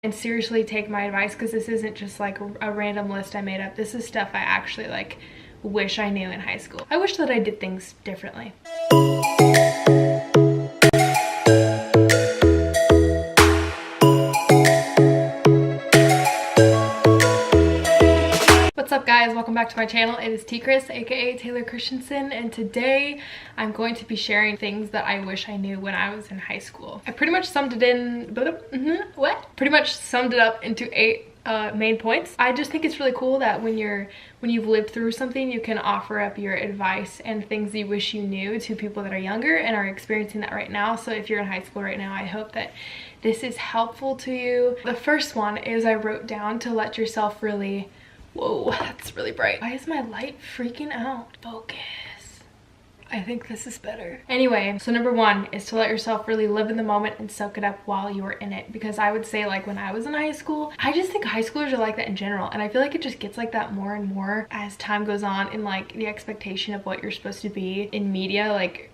and seriously take my advice, because this isn't just like a random list I made up. This is stuff I actually like wish I knew in high school. I wish that I did things differently. What's up guys, welcome back to my channel. It is T Chris, aka Taylor Christensen, and today I'm going to be sharing things that I wish I knew when I was in high school. I pretty much summed it in pretty much summed it up into 8 main points. I just think it's really cool that when you've lived through something, you can offer up your advice and things you wish you knew to people that are younger and are experiencing that right now. So if you're in high school right now, I hope that this is helpful to you. The first one is I wrote down to let yourself really... Whoa, that's really bright. Why is my light freaking out? Focus. I think this is better. Anyway, so number 1 is to let yourself really live in the moment and soak it up while you are in it. Because I would say, like, when I was in high school, I just think high schoolers are like that in general. And I feel like it just gets like that more and more as time goes on, in like the expectation of what you're supposed to be in media. Like,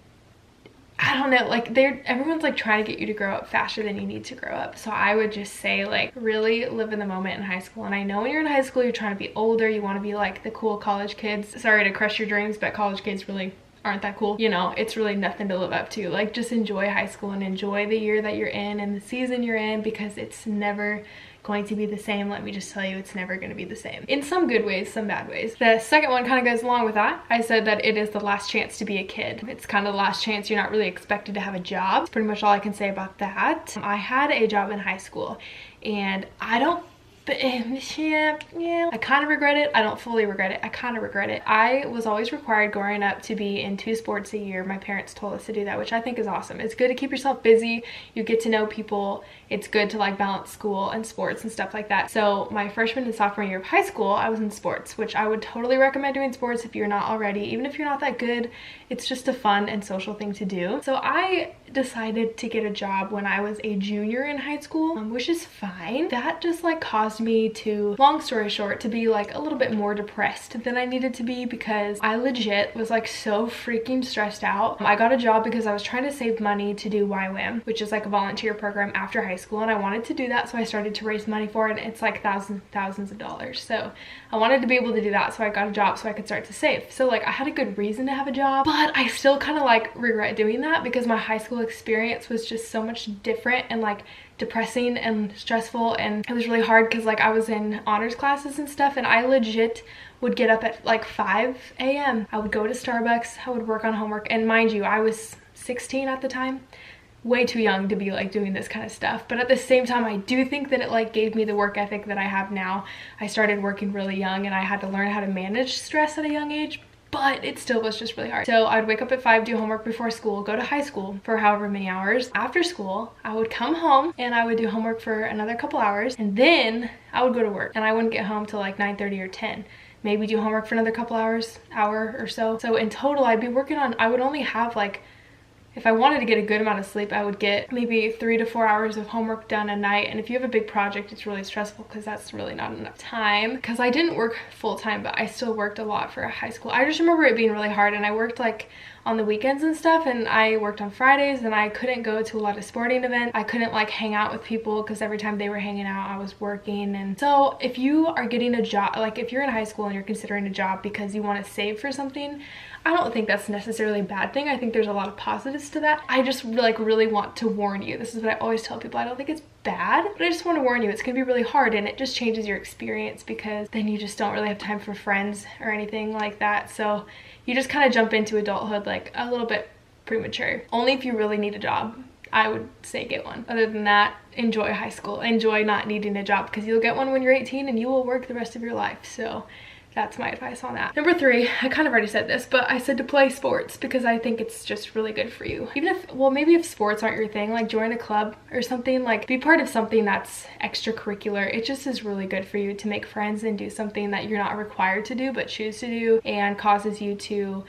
I don't know, like everyone's like trying to get you to grow up faster than you need to grow up. So I would just say, like, really live in the moment in high school. And I know when you're in high school, you're trying to be older, you want to be like the cool college kids. Sorry to crush your dreams, but college kids really aren't that cool. You know, it's really nothing to live up to. Like, just enjoy high school and enjoy the year that you're in and the season you're in, because it's never going to be the same. Let me just tell you, it's never going to be the same. In some good ways, some bad ways. The second one kind of goes along with that. I said that it is the last chance to be a kid. It's kind of the last chance. You're not really expected to have a job. That's pretty much all I can say about that. I had a job in high school, and I don't... But yeah, I kind of regret it. I don't fully regret it. I kind of regret it. I was always required growing up to be in 2 sports a year. My parents told us to do that, which I think is awesome. It's good to keep yourself busy. You get to know people. It's good to like balance school and sports and stuff like that. So my freshman and sophomore year of high school, I was in sports, which I would totally recommend doing sports if you're not already. Even if you're not that good, it's just a fun and social thing to do. So I decided to get a job when I was a junior in high school, which is fine. That just like caused me to, long story short, to be like a little bit more depressed than I needed to be, because I legit was like so freaking stressed out. I got a job because I was trying to save money to do YWAM, which is like a volunteer program after high school, and I wanted to do that, so I started to raise money for it. It's like thousands of dollars, so I wanted to be able to do that, so I got a job so I could start to save. So like I had a good reason to have a job, but I still kind of like regret doing that, because my high school experience was just so much different and like depressing and stressful, and it was really hard because like I was in honors classes and stuff, and I legit would get up at like 5 a.m. I would go to Starbucks, I would work on homework, and mind you, I was 16 at the time. Way too young to be like doing this kind of stuff, but at the same time I do think that it like gave me the work ethic that I have now. I started working really young, and I had to learn how to manage stress at a young age, but it still was just really hard. So I'd wake up at 5, do homework before school, go to high school for however many hours. After school, I would come home and I would do homework for another couple hours, and then I would go to work, and I wouldn't get home till like 9:30 or 10. Maybe do homework for another couple hours, hour or so. So in total, I'd be working on, I would only have like, if I wanted to get a good amount of sleep, I would get maybe 3 to 4 hours of homework done a night. And if you have a big project, it's really stressful because that's really not enough time. Because I didn't work full time, but I still worked a lot for high school. I just remember it being really hard, and I worked like on the weekends and stuff, and I worked on Fridays, and I couldn't go to a lot of sporting events. I couldn't like hang out with people because every time they were hanging out, I was working. And so if you are getting a job, like if you're in high school and you're considering a job because you want to save for something, I don't think that's necessarily a bad thing. I think there's a lot of positives to that. I just like really want to warn you. This is what I always tell people. I don't think it's bad, but I just want to warn you, it's gonna be really hard, and it just changes your experience, because then you just don't really have time for friends or anything like that. So you just kind of jump into adulthood like a little bit premature. Only if you really need a job, I would say get one. Other than that, enjoy high school. Enjoy not needing a job, because you'll get one when you're 18 and you will work the rest of your life. So that's my advice on that. Number 3, I kind of already said this, but I said to play sports, because I think it's just really good for you. Even if, well, maybe if sports aren't your thing, like join a club or something, like be part of something that's extracurricular. It just is really good for you to make friends and do something that you're not required to do but choose to do, and causes you to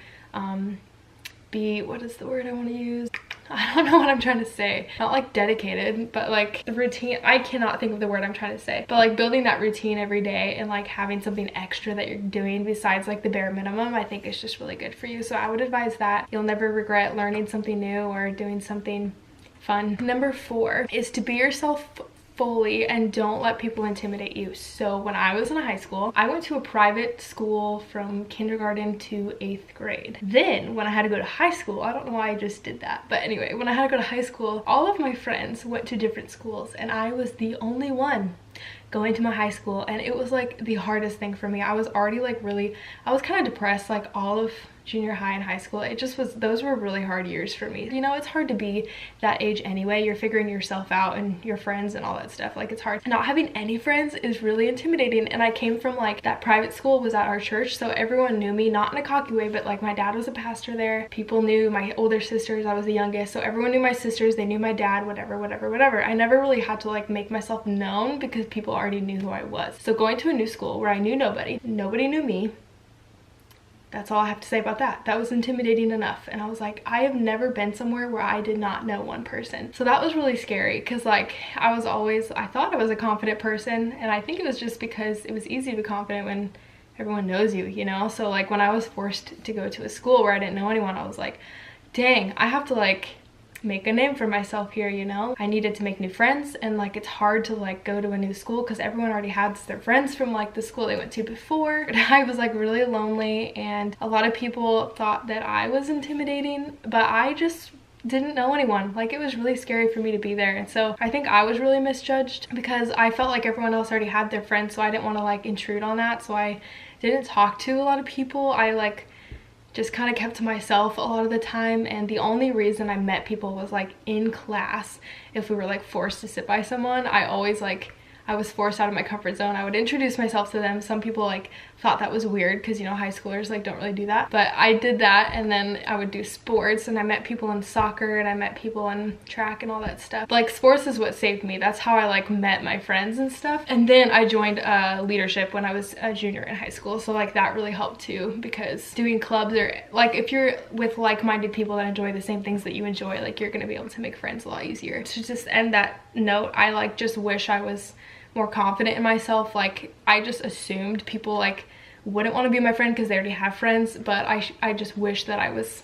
be, what is the word I want to use? I don't know what I'm trying to say. Not like dedicated, but like the routine. I cannot think of the word I'm trying to say. But like building that routine every day and like having something extra that you're doing besides like the bare minimum, I think is just really good for you. So I would advise that. You'll never regret learning something new or doing something fun. Number 4 is to be yourself fully and don't let people intimidate you. So when I was in high school, I went to a private school from kindergarten to 8th grade. Then when I had to go to high school, I don't know why I just did that, but anyway, when I had to go to high school, all of my friends went to different schools and I was the only one going to my high school, and it was like the hardest thing for me. I was already like I was kind of depressed like all of junior high and high school. It just was, those were really hard years for me. You know, it's hard to be that age anyway. You're figuring yourself out and your friends and all that stuff. Like, it's hard. Not having any friends is really intimidating. And I came from like, that private school was at our church, so everyone knew me, not in a cocky way, but like my dad was a pastor there. People knew my older sisters. I was the youngest, so everyone knew my sisters, they knew my dad, whatever. I never really had to like make myself known because people already knew who I was. So going to a new school where I knew nobody knew me, that's all I have to say about that. That was intimidating enough. And I was like, I have never been somewhere where I did not know one person. So that was really scary because like I thought I was a confident person, and I think it was just because it was easy to be confident when everyone knows you, you know? So like when I was forced to go to a school where I didn't know anyone, I was like, dang, I have to like make a name for myself here, you know? I needed to make new friends, and like it's hard to like go to a new school because everyone already had their friends from like the school they went to before. And I was like really lonely, and a lot of people thought that I was intimidating, but I just didn't know anyone. Like, it was really scary for me to be there. And so I think I was really misjudged because I felt like everyone else already had their friends, so I didn't want to like intrude on that. So I didn't talk to a lot of people. I like just kind of kept to myself a lot of the time, and the only reason I met people was like in class. If we were like forced to sit by someone, I was forced out of my comfort zone. I would introduce myself to them. Some people like thought that was weird because, you know, high schoolers like don't really do that, but I did that. And then I would do sports, and I met people in soccer, and I met people in track and all that stuff. Like, sports is what saved me. That's how I like met my friends and stuff. And then I joined leadership when I was a junior in high school, so like that really helped too, because doing clubs, or like if you're with like-minded people that enjoy the same things that you enjoy, like you're gonna be able to make friends a lot easier. To just end that note, I like just wish I was more confident in myself. Like, I just assumed people like wouldn't want to be my friend because they already have friends, but I just wish that I was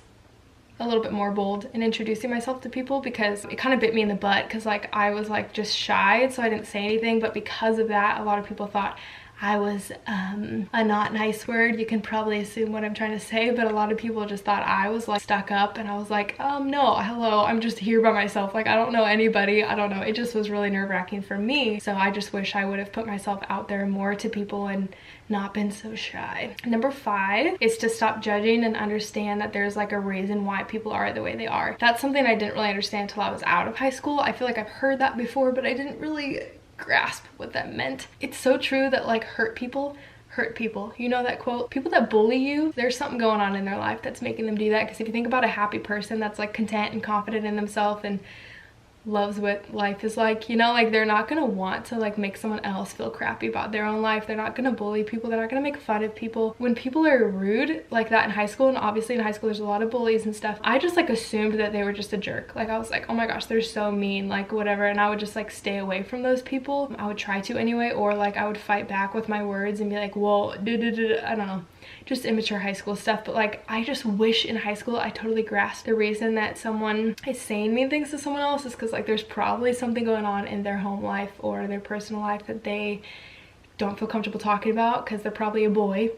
a little bit more bold in introducing myself to people, because it kind of bit me in the butt because like I was like just shy, so I didn't say anything. But because of that, a lot of people thought I was a not nice word. You can probably assume what I'm trying to say, but a lot of people just thought I was like stuck up, and I was like, no, hello, I'm just here by myself. Like, I don't know anybody. I don't know. It just was really nerve-wracking for me. So I just wish I would have put myself out there more to people and not been so shy. Number 5 is to stop judging and understand that there's like a reason why people are the way they are. That's something I didn't really understand until I was out of high school. I feel like I've heard that before, but I didn't really grasp what that meant. It's so true that like hurt people. You know that quote? People that bully you, there's something going on in their life that's making them do that. Because if you think about a happy person that's like content and confident in themselves and loves what life is like, you know, like they're not gonna want to like make someone else feel crappy about their own life. They're not gonna bully people. They're not gonna make fun of people. When people are rude like that in high school, and obviously in high school there's a lot of bullies and stuff, I just like assumed that they were just a jerk. Like, I was like, oh my gosh, they're so mean, like whatever. And I would just like stay away from those people. I would try to anyway, or like I would fight back with my words and be like, well, I don't know, just immature high school stuff. But like, I just wish in high school I totally grasped the reason that someone is saying mean things to someone else is because like there's probably something going on in their home life or their personal life that they don't feel comfortable talking about, because they're probably a boy.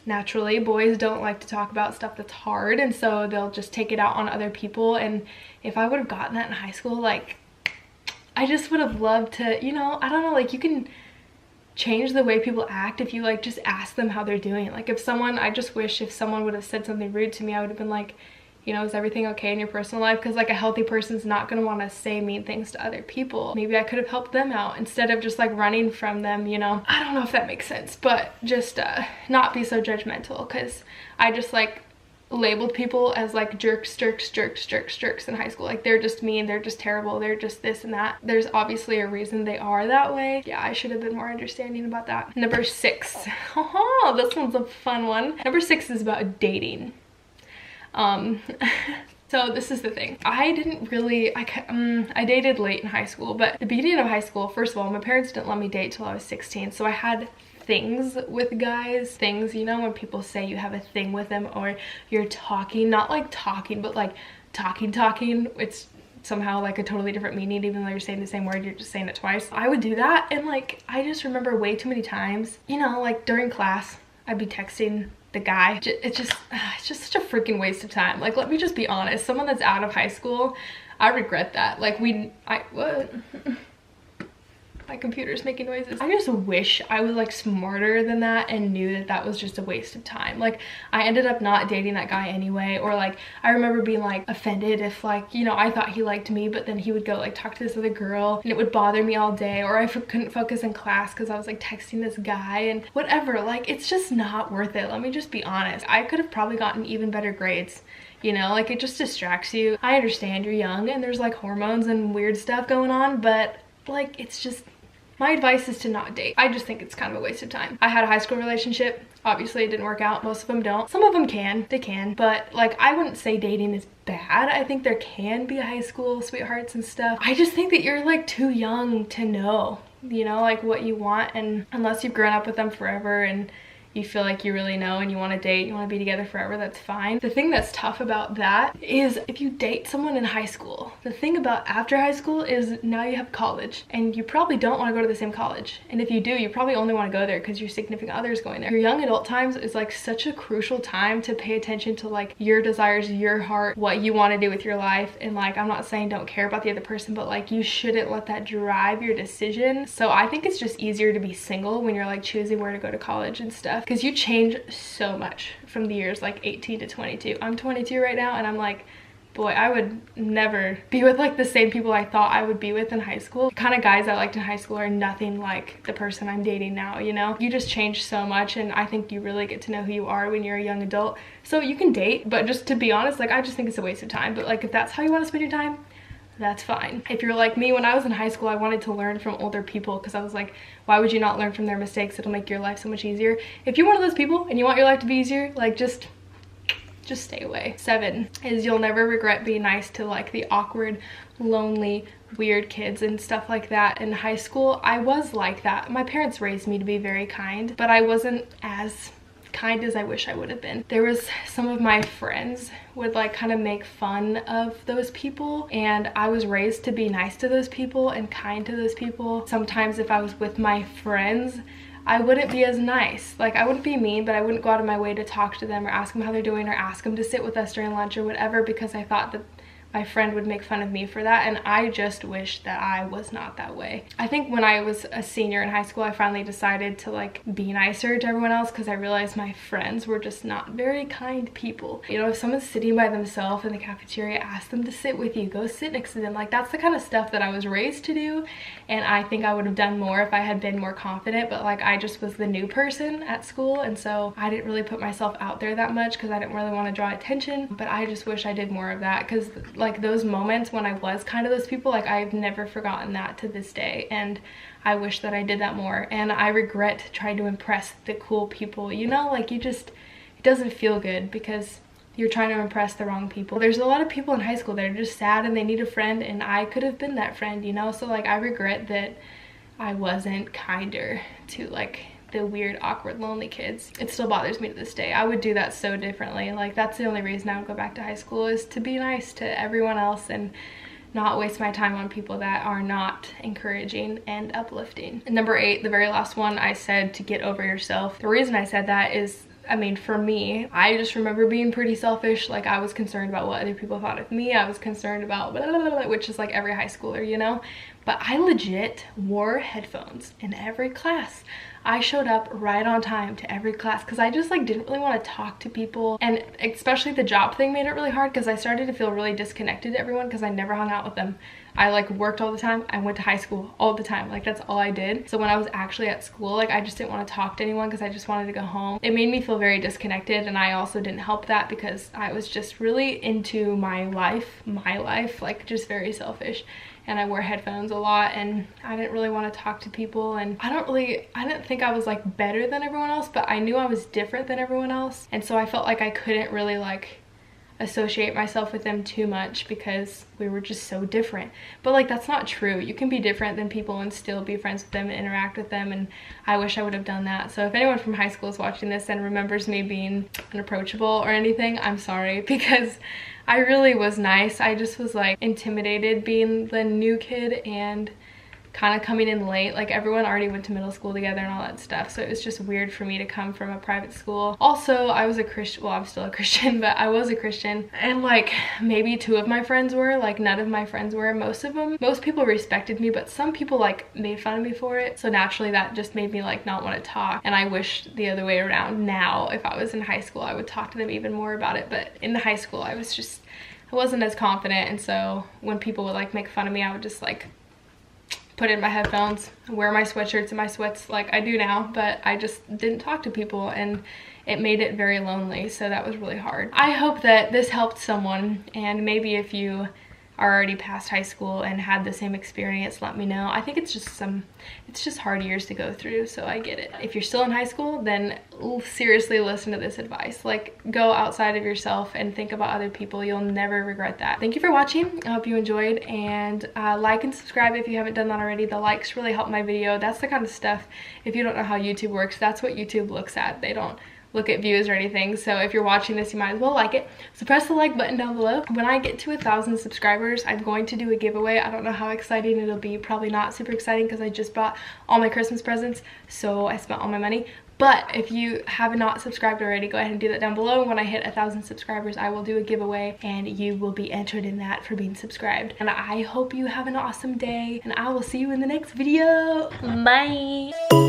Naturally, boys don't like to talk about stuff that's hard, and so they'll just take it out on other people. And if I would have gotten that in high school, like I just would have loved to, you know, I don't know, like you can change the way people act if you like just ask them how they're doing. Like if someone, I just wish if someone would have said something rude to me, I would have been like, you know, is everything okay in your personal life? Because like a healthy person's not going to want to say mean things to other people. Maybe I could have helped them out instead of just like running from them, you know. I don't know if that makes sense, but just not be so judgmental, because I just like labeled people as like jerks in high school. Like they're just mean, they're just terrible, they're just this and that. There's obviously a reason they are that way. Yeah, I should have been more understanding about that. Number 6. Oh, this one's a fun one. Number 6 is about dating. So this is the thing. I didn't really, I dated late in high school, but the beginning of high school, first of all, my parents didn't let me date till I was 16. So I had things with guys. Things, you know, when people say you have a thing with them, or you're talking, not like talking, but like talking. It's somehow like a totally different meaning, even though you're saying the same word, you're just saying it twice. I would do that, and like I just remember way too many times, you know, like during class I'd be texting the guy. It's just such a freaking waste of time. Like, let me just be honest, someone that's out of high school, I regret that. Like what? My computer's making noises. I just wish I was like smarter than that and knew that that was just a waste of time. Like, I ended up not dating that guy anyway, or like I remember being like offended if like, you know, I thought he liked me, but then he would go like talk to this other girl and it would bother me all day, or I couldn't focus in class because I was like texting this guy and whatever. Like, it's just not worth it. Let me just be honest. I could have probably gotten even better grades. You know, like it just distracts you. I understand you're young and there's like hormones and weird stuff going on, but like it's just, my advice is to not date. I just think it's kind of a waste of time. I had a high school relationship. Obviously it didn't work out. Most of them don't. Some of them can. They can. But like, I wouldn't say dating is bad. I think there can be high school sweethearts and stuff. I just think that you're like too young to know, you know, like what you want. And unless you've grown up with them forever and you feel like you really know and you want to date, you want to be together forever, that's fine. The thing that's tough about that is if you date someone in high school, the thing about after high school is now you have college and you probably don't want to go to the same college. And if you do, you probably only want to go there because your significant other is going there. Your young adult times is like such a crucial time to pay attention to like your desires, your heart, what you want to do with your life. And like, I'm not saying don't care about the other person, but like you shouldn't let that drive your decision. So I think it's just easier to be single when you're like choosing where to go to college and stuff, because you change so much from the years like 18 to 22. I'm 22 right now and I'm like, boy, I would never be with like the same people I thought I would be with in high school. The kind of guys I liked in high school are nothing like the person I'm dating now, you know? You just change so much, and I think you really get to know who you are when you're a young adult. So you can date, but just to be honest, like I just think it's a waste of time. But like if that's how you want to spend your time, that's fine. If you're like me, when I was in high school, I wanted to learn from older people because I was like, why would you not learn from their mistakes? It'll make your life so much easier. If you're one of those people and you want your life to be easier, like just stay away. 7 is you'll never regret being nice to like the awkward, lonely, weird kids and stuff like that. In high school, I was like that. My parents raised me to be very kind, but I wasn't as kind as I wish I would have been. There was some of my friends would like kind of make fun of those people, and I was raised to be nice to those people and kind to those people. Sometimes if I was with my friends, I wouldn't be as nice. Like I wouldn't be mean, but I wouldn't go out of my way to talk to them or ask them how they're doing or ask them to sit with us during lunch or whatever, because I thought that my friend would make fun of me for that, and I just wish that I was not that way. I think when I was a senior in high school, I finally decided to like be nicer to everyone else because I realized my friends were just not very kind people. You know, if someone's sitting by themselves in the cafeteria, ask them to sit with you, go sit next to them. Like that's the kind of stuff that I was raised to do, and I think I would have done more if I had been more confident, but like I just was the new person at school, and so I didn't really put myself out there that much because I didn't really want to draw attention. But I just wish I did more of that, because like those moments when I was kind of those people, like I've never forgotten that to this day, and I wish that I did that more. And I regret trying to impress the cool people, you know, like you just, it doesn't feel good because you're trying to impress the wrong people. There's a lot of people in high school that are just sad and they need a friend, and I could have been that friend, you know? So like I regret that I wasn't kinder to like the weird, awkward, lonely kids. It still bothers me to this day. I would do that so differently. Like that's the only reason I would go back to high school, is to be nice to everyone else and not waste my time on people that are not encouraging and uplifting. And number 8, the very last one, I said to get over yourself. The reason I said that is, I mean, for me, I just remember being pretty selfish. Like I was concerned about what other people thought of me. I was concerned about blah, blah, blah, which is like every high schooler, you know? But I legit wore headphones in every class. I showed up right on time to every class because I just like didn't really want to talk to people, and especially the job thing made it really hard because I started to feel really disconnected to everyone because I never hung out with them. I like worked all the time. I went to high school all the time. Like that's all I did. So when I was actually at school, like I just didn't want to talk to anyone because I just wanted to go home. It made me feel very disconnected, and I also didn't help that because I was just really into my life, like just very selfish. And I wore headphones a lot, and I didn't really want to talk to people, and I didn't think I was like better than everyone else, but I knew I was different than everyone else, and so I felt like I couldn't really like, associate myself with them too much because we were just so different. But like, that's not true. You can be different than people and still be friends with them and interact with them, and I wish I would have done that. So if anyone from high school is watching this and remembers me being unapproachable or anything, I'm sorry, because I really was nice. I just was like intimidated being the new kid and kind of coming in late. Like, everyone already went to middle school together and all that stuff, so it was just weird for me to come from a private school. Also, I was a Christian, well, I'm still a Christian, but I was a Christian, and like maybe 2 of my friends were, like none of my friends were. Most people respected me, but some people like made fun of me for it, so naturally that just made me like not want to talk. And I wish the other way around. Now if I was in high school, I would talk to them even more about it, but in the high school I wasn't as confident, and so when people would like make fun of me, I would just like put in my headphones, wear my sweatshirts and my sweats like I do now, but I just didn't talk to people, and it made it very lonely, so that was really hard. I hope that this helped someone, and maybe if you are already past high school and had the same experience, let me know. I think it's just hard years to go through, so I get it. If you're still in high school, then seriously listen to this advice. Like, go outside of yourself and think about other people. You'll never regret that. Thank you for watching. I hope you enjoyed, and like and subscribe if you haven't done that already. The likes really help my video. That's the kind of stuff, if you don't know how YouTube works, that's what YouTube looks at. They don't look at views or anything. So if you're watching this, you might as well like it. So press the like button down below. When I get to 1,000 subscribers, I'm going to do a giveaway. I don't know how exciting it'll be. Probably not super exciting because I just bought all my Christmas presents, so I spent all my money. But if you have not subscribed already, go ahead and do that down below. When I hit 1,000 subscribers, I will do a giveaway, and you will be entered in that for being subscribed. And I hope you have an awesome day, and I will see you in the next video. Bye.